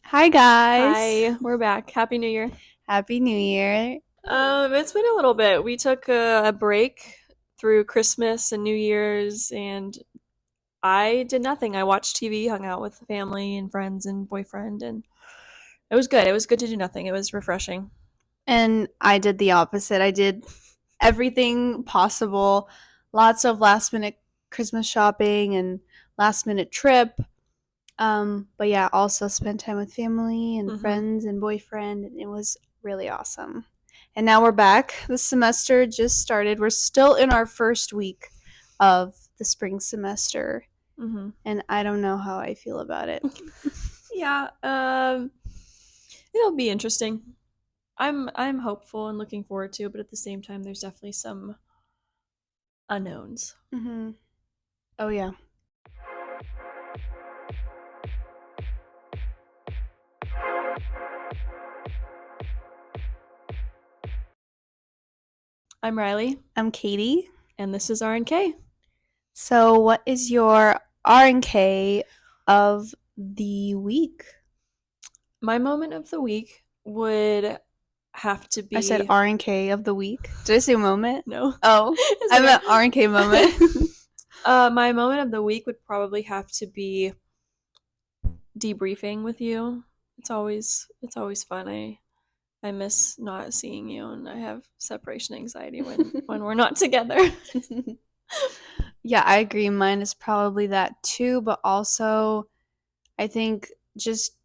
Hi guys. Hi, we're back. Happy New Year. Happy New Year. It's been a little bit. We took a break through Christmas and New Year's, and I did nothing. I watched TV, hung out with family and friends and boyfriend, and it was good. It was good to do nothing. It was refreshing. And I did the opposite. I did everything possible. Lots of last minute Christmas shopping and last minute trip. But yeah, also spent time with family and hmm friends and boyfriend, and it was really awesome. And now we're back. The semester just started. We're still in our first week of the spring semester, hmm and I don't know how I feel about it. Yeah. It'll be interesting. I'm hopeful and looking forward to it, but at the same time, there's definitely some unknowns. Oh yeah. I'm Riley, I'm Katie. and this is RNK. So, what is your R&K of the week? My moment of the week would have to I said be R&K of the week. Did I say moment? no. Oh, It's I okay. meant R&K moment. My moment of the week would probably have to be debriefing with you. It's always fun. I miss not seeing you, and I have separation anxiety when we're not together. Yeah, I agree. Mine is probably that too, but also I think just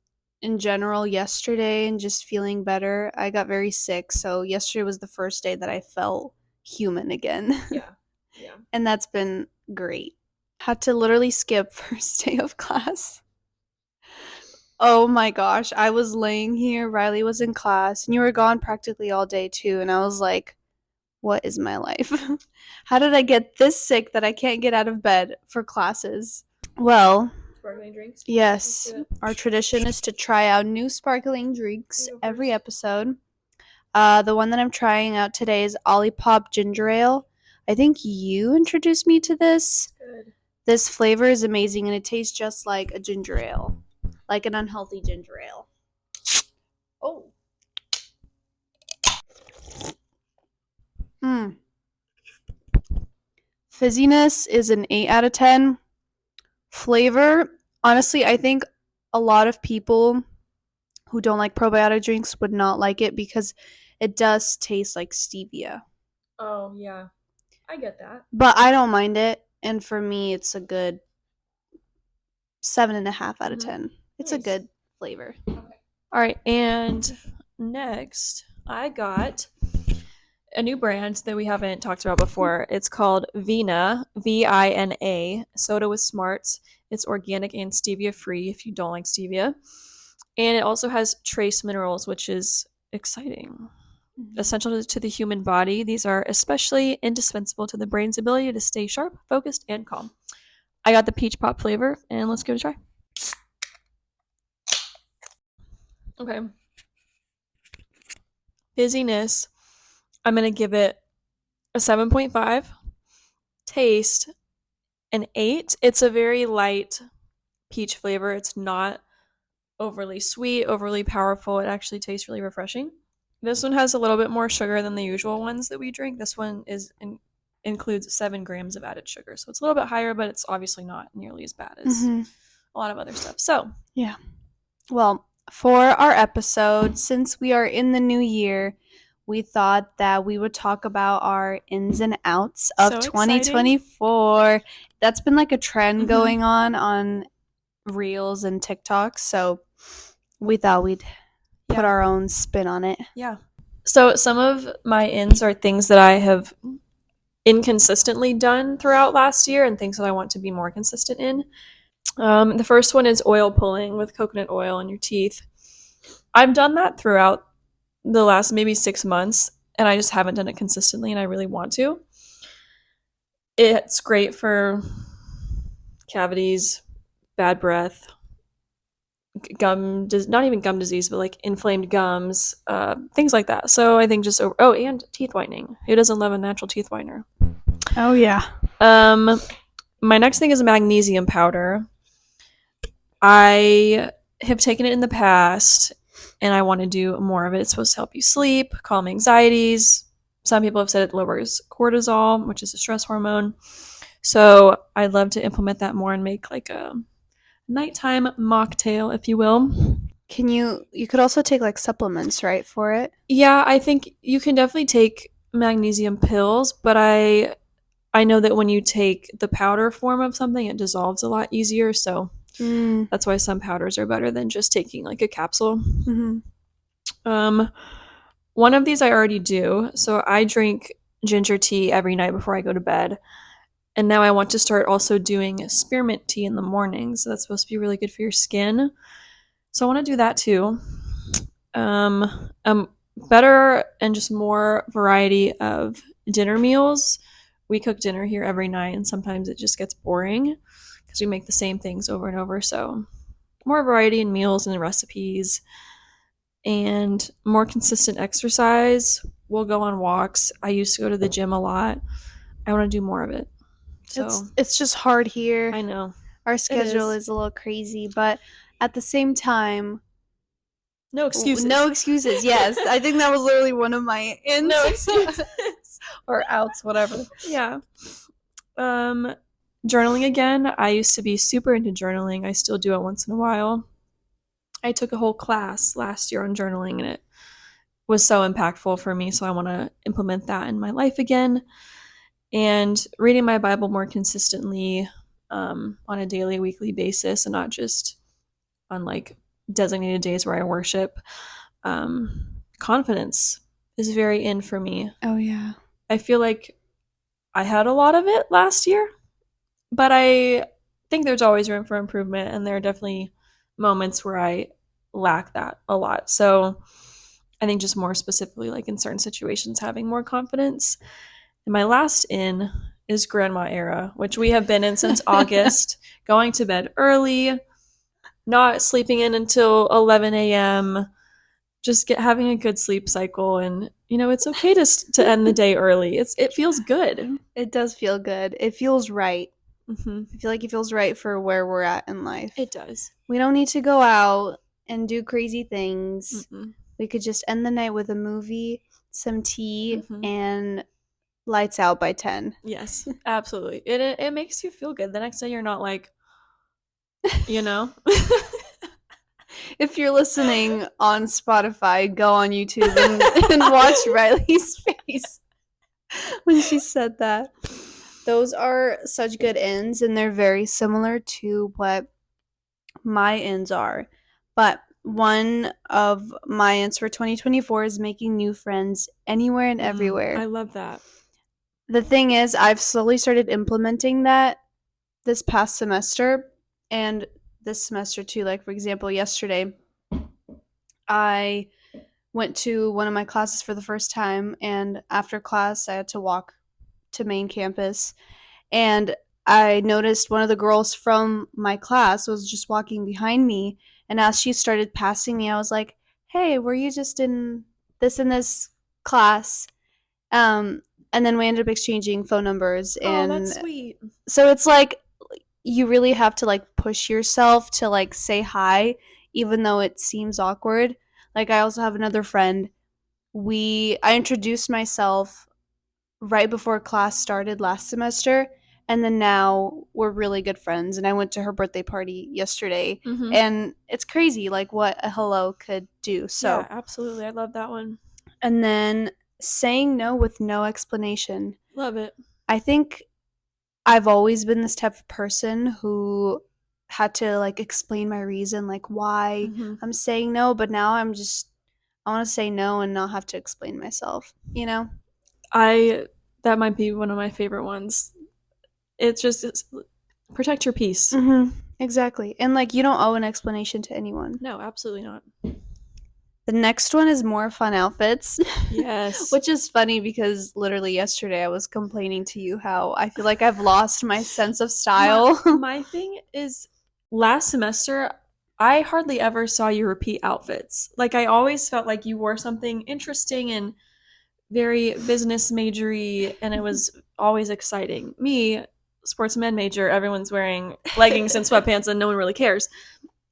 in general yesterday and just feeling better. I got very sick, so yesterday was the first day that I felt human again. Yeah, yeah. And that's been great. Had to literally skip first day of class. Oh my gosh, I was laying here, Riley was in class, and you were gone practically all day too, and I was like, what is my life? How did I get this sick that I can't get out of bed for classes? Well, Sparkling drinks. Let's yes, do it. our tradition is to try out new sparkling drinks You go every first. episode. The one that I'm trying out today is Olipop Ginger Ale. I think you introduced me to this. Good. This flavor is amazing and it tastes just like a ginger ale, like an unhealthy ginger ale. Oh. Mm. Fizziness is an 8 out of 10. Flavor, honestly, I think a lot of people who don't like probiotic drinks would not like it because it does taste like stevia. Oh yeah, I get that. But I don't mind it. And for me, it's a good 7.5 out of Mm-hmm. 10. It's a Nice. good flavor. Okay. All right, and next I got a new brand that we haven't talked about before. It's called Vina, Vina, soda with smarts. It's organic and stevia free if you don't like stevia. And it also has trace minerals, which is exciting. Essential to the human body, these are especially indispensable to the brain's ability to stay sharp, focused, and calm. I got the peach pop flavor, and let's give it a try. Okay. Fizziness, I'm going to give it a 7.5. Taste, an 8. It's a very light peach flavor. It's not overly sweet, overly powerful. It actually tastes really refreshing. This one has a little bit more sugar than the usual ones that we drink. This one includes 7 grams of added sugar, so it's a little bit higher, but it's obviously not nearly as bad as Mm-hmm. a lot of other stuff. So Yeah. Well, for our episode, since we are in the new year, we thought that we would talk about our ins and outs of so exciting. 2024. That's been like a trend Mm-hmm. going on Reels and TikToks, so we thought we'd put Yeah, our own spin on it. yeah. So some of my ins are things that I have inconsistently done throughout last year and things that I want to be more consistent in. The first one is oil pulling with coconut oil in your teeth. I've done that throughout the last maybe 6 months, and I just haven't done it consistently, and I really want to. It's great for cavities, bad breath, not even gum disease, but like inflamed gums, things like that. So I think just and teeth whitening. Who doesn't love a natural teeth whitener? Oh yeah. Um, my next thing is magnesium powder. I have taken it in the past and I want to do more of it. It's supposed to help you sleep, calm anxieties. Some people have said it lowers cortisol, which is a stress hormone. So I'd love to implement that more and make like a nighttime mocktail, if you will. You could also take like supplements, right, for it? Yeah, I think you can definitely take magnesium pills, but I know that when you take the powder form of something, it dissolves a lot easier. So Mm. that's why some powders are better than just taking like a capsule. Hmm. Um, one of these I already do. So I drink ginger tea every night before I go to bed. And now I want to start also doing spearmint tea in the morning. So that's supposed to be really good for your skin. So I want to do that too. Better and just more variety of dinner meals. We cook dinner here every night, and sometimes it just gets boring because we make the same things over and over. So more variety in meals and in recipes, and more consistent exercise. We'll go on walks. I used to go to the gym a lot. I want to do more of it. So It's just hard here. I know Our it schedule is. is a little crazy, but at the same time, No excuses. no excuses. Yes, I think that was literally one of my ins. No excuses. Or outs, whatever. Yeah. Um, Journaling again. I used to be super into journaling. I still do it once in a while. I took a whole class last year on journaling and it was so impactful for me. So I want to implement that in my life again. And reading my Bible more consistently on a daily, weekly basis and not just on like designated days where I worship. Confidence is very in for me. Oh yeah. I feel like I had a lot of it last year, but I think there's always room for improvement, and there are definitely moments where I lack that a lot. So I think just more specifically, like in certain situations, having more confidence. And my last in is grandma era, which we have been in since August, going to bed early, not sleeping in until 11 a.m., just having a good sleep cycle. And, it's okay to end the day early. It feels good. It does feel good. It feels right. Mm-hmm. I feel like it feels right for where we're at in life. It does. We don't need to go out and do crazy things. Mm-mm. We could just end the night with a movie, some tea, Mm-hmm. and lights out by 10. Yes, absolutely. It makes you feel good. The next day you're not like, you know? If you're listening on Spotify, go on YouTube and watch Riley's face when she said that. Those are such good ends, and they're very similar to what my ends are. But one of my ends for 2024 is making new friends anywhere and I everywhere. love that. The thing is, I've slowly started implementing that this past semester and this semester too. Like, for example, yesterday, I went to one of my classes for the first time, and after class, I had to walk to main campus. And I noticed one of the girls from my class was just walking behind me. And as she started passing me, I was like, hey, were you just in this and this class? Um, and then we ended up exchanging phone numbers. Oh, that's And sweet. so it's like you really have to like push yourself to like say hi, even though it seems awkward. Like I also have another friend. I introduced myself right before class started last semester, and then now we're really good friends, and I went to her birthday party yesterday, Mm-hmm. and it's crazy like what a hello could do. Yeah, So, absolutely. I love that one. and then saying no with no explanation. Love it. I think I've always been this type of person who had to like explain my reason, like why Mm-hmm. I'm saying no, but now I want to say no and not have to explain myself, you know? That might be one of my favorite ones. It's protect your peace. Mm-hmm. Exactly. And like you don't owe an explanation to anyone. No, absolutely not. The next one is more fun outfits. Yes. Which is funny because literally yesterday I was complaining to you how I feel like I've lost my sense of style. My thing is, last semester, I hardly ever saw you repeat outfits. Like, I always felt like you wore something interesting and very business majory, and it was always exciting. Me, sportsman major, everyone's wearing leggings and sweatpants, and no one really cares.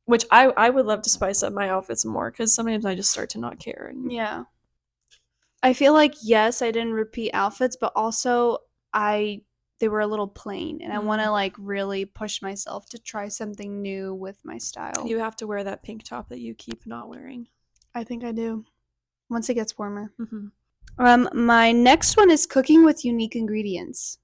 which I would love to spice up my outfits more because sometimes I just start to not care. And Yeah. I feel like, yes, I didn't repeat outfits, but also they were a little plain, and I want to like really push myself to try something new with my style. you have to wear that pink top that you keep not wearing. I think I do. Once it gets warmer. Mm-hmm. My next one is cooking with unique ingredients.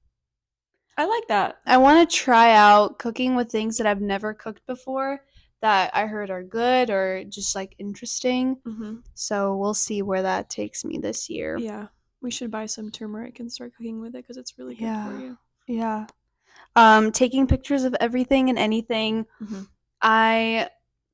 I like that. I want to try out cooking with things that I've never cooked before that I heard are good or just like interesting. Mm-hmm. So we'll see where that takes me this year. Yeah, we should buy some turmeric and start cooking with it because it's really good for you. Yeah. Taking pictures of everything and anything. Mm-hmm.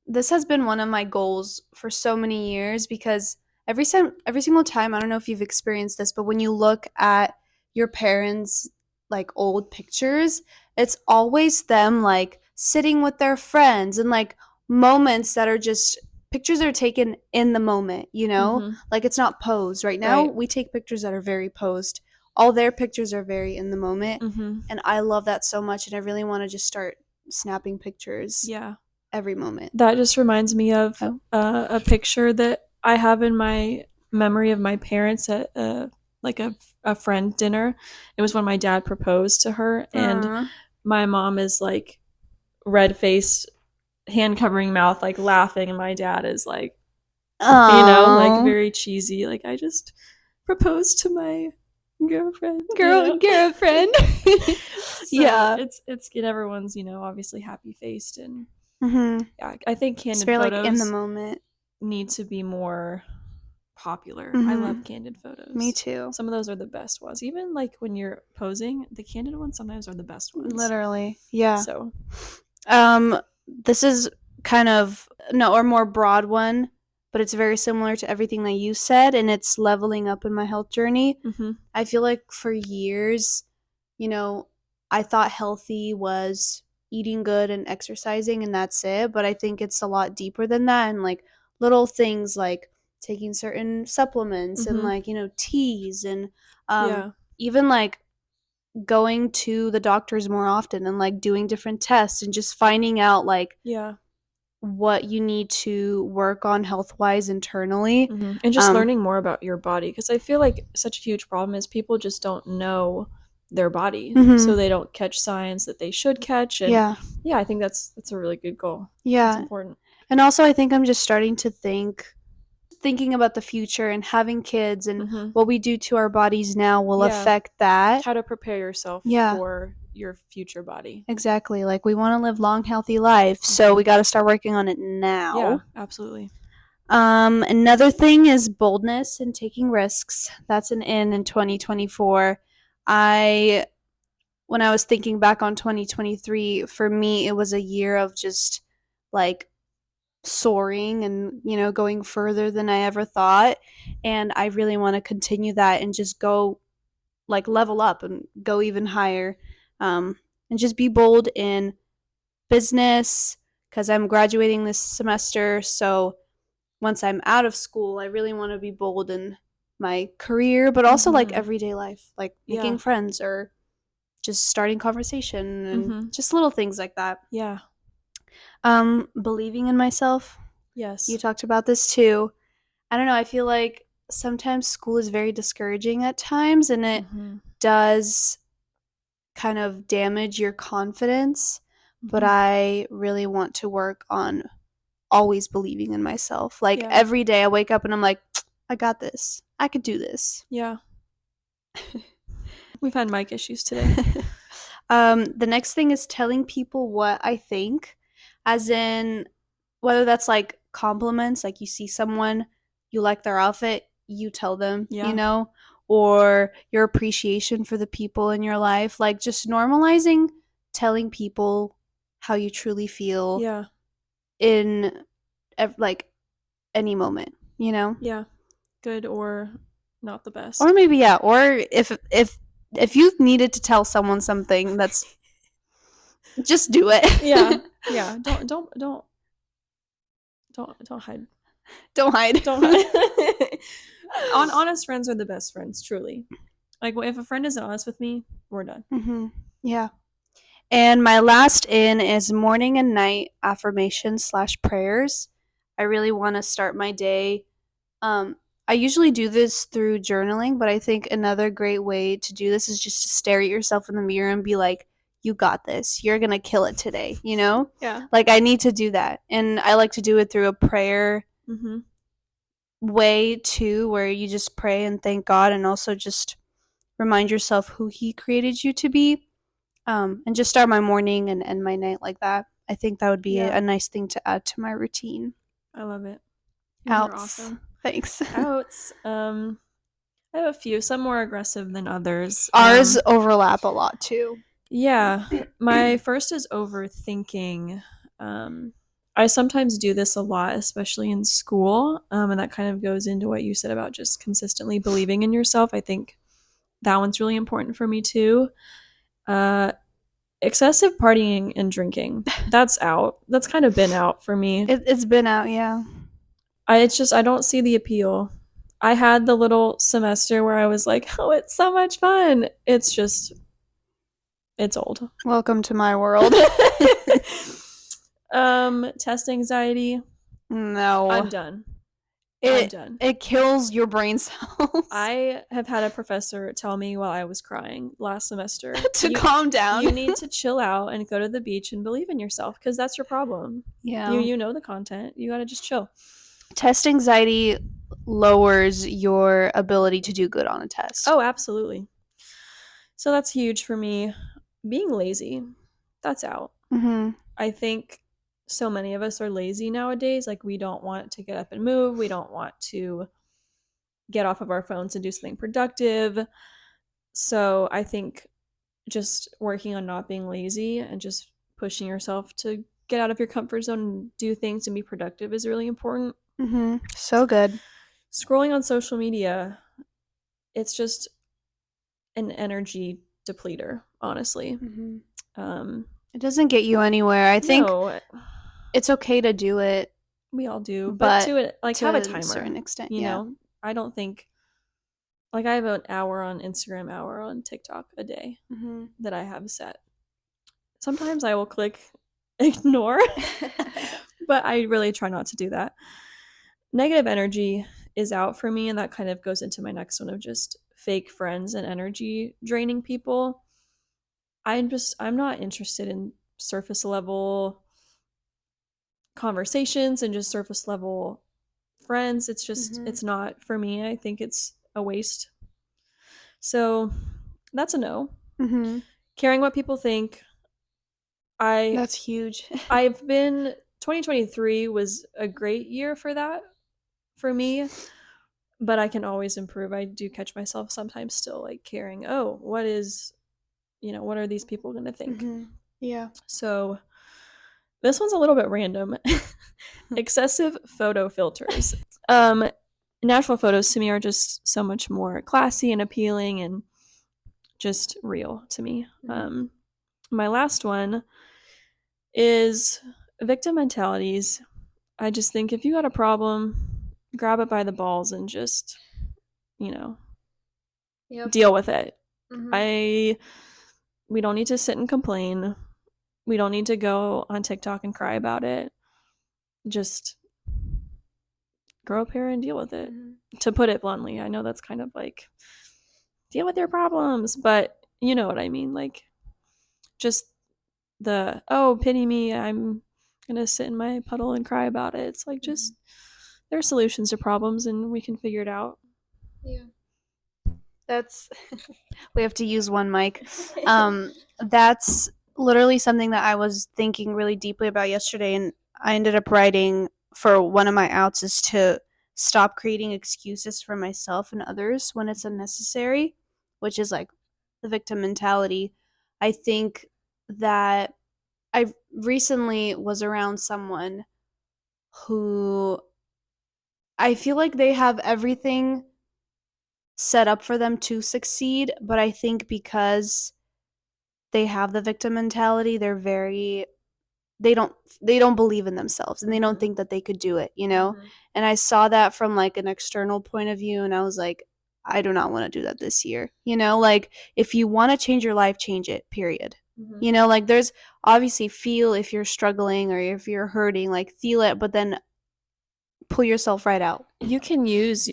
This has been one of my goals for so many years because every single time, I don't know if you've experienced this, but when you look at your parents' like old pictures, it's always them like sitting with their friends and like moments that are just pictures that are taken in the moment, you know? Mm-hmm. Like it's not posed. Right now, Right. we take pictures that are very posed. All their pictures are very in the moment. Mm-hmm. And I love that so much, and I really want to just start snapping pictures Yeah. every moment. That just reminds me of a picture that I have in my memory of my parents at like a friend dinner. It was when my dad proposed to her, and my mom is like red faced, hand covering mouth, like laughing, and my dad is like, like very cheesy. Like, I just proposed to my girlfriend. Girlfriend. So yeah. It's everyone's, obviously happy faced, and yeah, I think candid it's very photos like in the moment. need to be more popular. I Mhm. love candid photos. Me too. Some of those are the best ones. Even like when you're posing, the candid ones sometimes are the best ones. Literally. Yeah. So, this is kind of or more broad one, but it's very similar to everything that you said, and it's leveling up in my health journey. mm-hmm. I feel like for years, I thought healthy was eating good and exercising and that's it, but I think it's a lot deeper than that, and like little things like taking certain supplements and like, teas and Yeah. even like going to the doctors more often and like doing different tests and just finding out like Yeah. what you need to work on health wise internally. Mm-hmm. And just learning more about your body, because I feel like such a huge problem is people just don't know their body, so they don't catch signs that they should catch. And yeah, I think that's a really good goal. Yeah, it's important. And also I think I'm just starting to thinking about the future and having kids and what we do to our bodies now will affect that. How to prepare yourself for your future body. Exactly. Like we want to live long, healthy life, so we got to start working on it now. Yeah, absolutely. Another thing is boldness and taking risks. That's an in 2024. When I was thinking back on 2023, for me, it was a year of just like soaring and, going further than I ever thought. And I really want to continue that and just go like level up and go even higher. And just be bold in business because I'm graduating this semester. So once I'm out of school, I really want to be bold in my career, but also like everyday life, like making friends or just starting conversation and just little things like that. Yeah. Believing in myself. Yes. You talked about this too. I don't know. I feel like sometimes school is very discouraging at times, and it does kind of damage your confidence. But I really want to work on always believing in myself. Like every day I wake up and I'm like, I got this. I could do this. Yeah. We've had mic issues today. The next thing is telling people what I think, as in whether that's like compliments, like you see someone, you like their outfit, you tell them, or your appreciation for the people in your life, like just normalizing telling people how you truly feel in like any moment, Yeah. Good or not the best. Or maybe or if you've needed to tell someone something, that's just do it. Yeah. Don't hide. Don't hide. Honest friends are the best friends, truly. Like if a friend isn't honest with me, we're done. Yeah. And my last in is morning and night affirmations slash prayers. I really want to start my day. Um, I usually do this through journaling, but I think another great way to do this is just to stare at yourself in the mirror and be like, you got this. You're going to kill it today, you know? Yeah. Like, I need to do that. And I like to do it through a prayer Mm-hmm. way too, where you just pray and thank God and also just remind yourself who He created you to be. And just start my morning and end my night like that. I think that would be Yeah. a nice thing to add to my routine. I love it. These are Outs. awesome. Thanks. Outs. I have a few, some more aggressive than others. Ours overlap a lot too. Yeah. My first is overthinking. I sometimes do this a lot, especially in school. And that kind of goes into what you said about just consistently believing in yourself. I think that one's really important for me too. Excessive partying and drinking. That's out. That's kind of been out for me. It's been out, yeah. I don't see the appeal. I had the little semester where I was like, oh, it's so much fun. It's old. Welcome to my world. Test anxiety. No. I'm done. I'm It done. it kills your brain cells. I have had a professor tell me while I was crying last semester to calm down. You need to chill out and go to the beach and believe in yourself because that's your problem. Yeah. You know the content. You gotta just chill. Test anxiety lowers your ability to do good on a test. Oh, absolutely. So that's huge for me. Being lazy, that's out. Mm-hmm. I think so many of us are lazy nowadays. Like, we don't want to get up and move. We don't want to get off of our phones and do something productive. So I think just working on not being lazy and just pushing yourself to get out of your comfort zone and do things and be productive is really important. Mm-hmm. So good. Scrolling on social media, it's just an energy depleter, honestly. Mm-hmm. It doesn't get you anywhere. I think it's okay to do it. We all do, but to it, like, have a timer. To a certain extent, you know. I don't think, like, I have an hour on Instagram, hour on TikTok a day that I have set. Sometimes I will click ignore, but I really try not to do that. Negative energy is out for me, and that kind of goes into my next one of just fake friends and energy draining people. I'm not interested in surface level conversations and just surface level friends. It's just it's not for me. I think it's a waste. So that's a no. Caring what people think. That's huge. 2023 was a great year for that for me, but I can always improve. I do catch myself sometimes still like caring, oh, what are these people going to think? Yeah. So this one's a little bit random. Excessive photo filters. Natural photos to me are just so much more classy and appealing and just real to me. My last one is victim mentalities. I just think if you got a problem, grab it by the balls and just, deal with it. We don't need to sit and complain. We don't need to go on TikTok and cry about it. Just grow up here and deal with it. To put it bluntly, I know that's kind of like deal with your problems, but you know what I mean. Like, just the, oh, pity me, I'm gonna sit in my puddle and cry about it. It's like, just there are solutions to problems and we can figure it out. Yeah. That's we have to use one mic. That's literally something that I was thinking really deeply about yesterday, and I ended up writing for one of my outs is to stop creating excuses for myself and others when it's unnecessary, which is like the victim mentality. I think that I recently was around someone who I feel like they have everything set up for them to succeed, but I think because they have the victim mentality, they don't believe in themselves and they don't think that they could do it, And I saw that from like an external point of view and I was like, I do not want to do that this year. Like, if you want to change your life, change it, period. You know, like there's obviously feel if you're struggling or if you're hurting, like feel it, but then pull yourself right out. You can use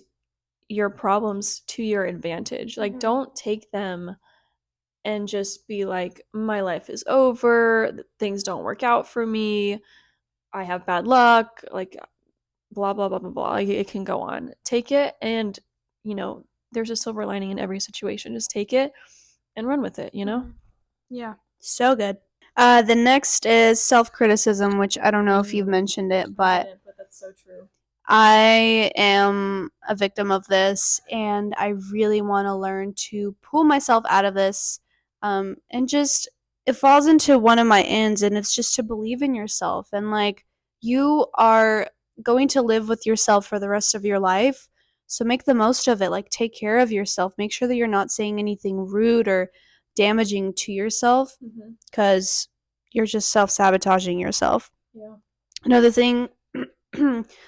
your problems to your advantage. Like, don't take them and just be like, my life is over, things don't work out for me, I have bad luck, like, blah, blah, blah, blah, blah. Like, it can go on. Take it, and, there's a silver lining in every situation. Just take it and run with it, Yeah. So good. The next is self-criticism, which I don't know if you've mentioned it, but that's so true. I am a victim of this, and I really want to learn to pull myself out of this. And just, it falls into one of my ends, and it's just to believe in yourself. And like, you are going to live with yourself for the rest of your life. So make the most of it. Like, take care of yourself. Make sure that you're not saying anything rude or damaging to yourself because you're just self sabotaging yourself. Yeah. Another thing,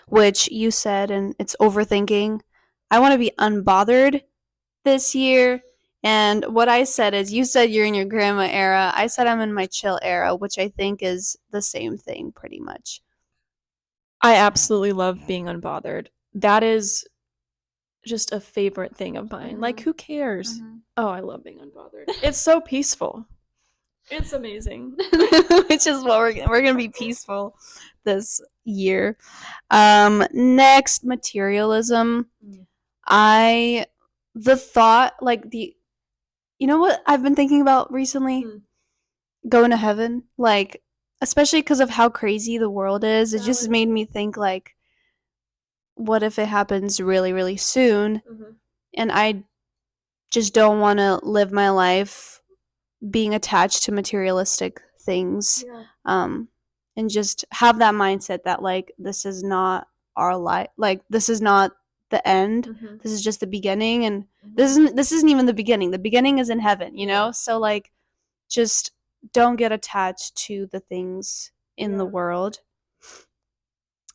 which you said, and it's overthinking. I want to be unbothered this year. And what I said is, you said you're in your grandma era. I said I'm in my chill era, which I think is the same thing pretty much. I absolutely love being unbothered. That is just a favorite thing of mine. Like, who cares? Oh, I love being unbothered. It's so peaceful. It's amazing. Which is what we're gonna be peaceful this year. Next, materialism. The thought, like you know what I've been thinking about recently? Going to heaven, like, especially because of how crazy the world is. It just made me think, like, what if it happens really, really soon? And I just don't want to live my life being attached to materialistic things. And just have that mindset that, like, this is not our life, like, this is not the end. This is just the beginning, and this isn't even the beginning. The beginning is in heaven, you know. So like, just don't get attached to the things in the world.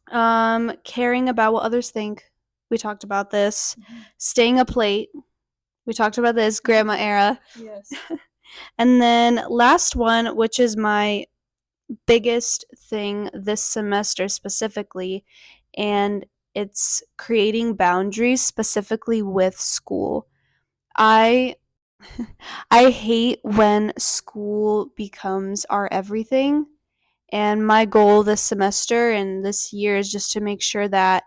Caring about what others think. We talked about this. Staying up late. We talked about this, grandma era. Yes. And then last one, which is my biggest thing this semester specifically, and it's creating boundaries specifically with school. I hate when school becomes our everything, and my goal this semester and this year is just to make sure that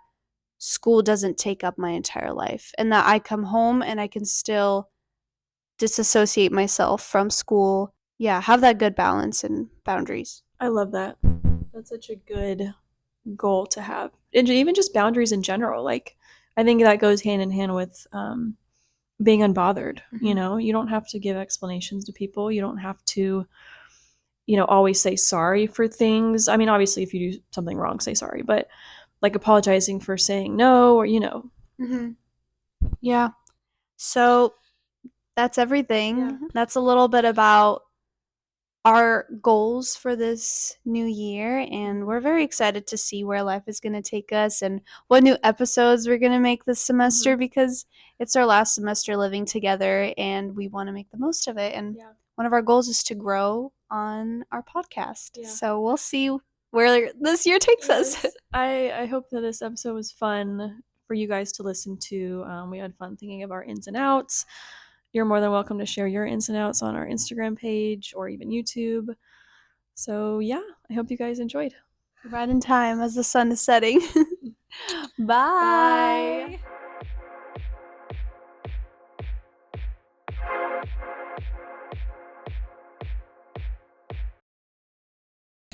school doesn't take up my entire life, and that I come home and I can still disassociate myself from school. Yeah, have that good balance and boundaries. I love that. That's such a good goal to have. And even just boundaries in general. Like, I think that goes hand in hand with being unbothered. You don't have to give explanations to people. You don't have to, always say sorry for things. I mean, obviously, if you do something wrong, say sorry. But like apologizing for saying no, or Yeah. So that's everything. Yeah. That's a little bit about our goals for this new year, and we're very excited to see where life is going to take us and what new episodes we're going to make this semester, because it's our last semester living together and we want to make the most of it. And one of our goals is to grow on our podcast. So we'll see where this year takes us. I hope that this episode was fun for you guys to listen to. We had fun thinking of our ins and outs. You're more than welcome to share your ins and outs on our Instagram page or even YouTube. So yeah, I hope you guys enjoyed. Right in time as the sun is setting. Bye.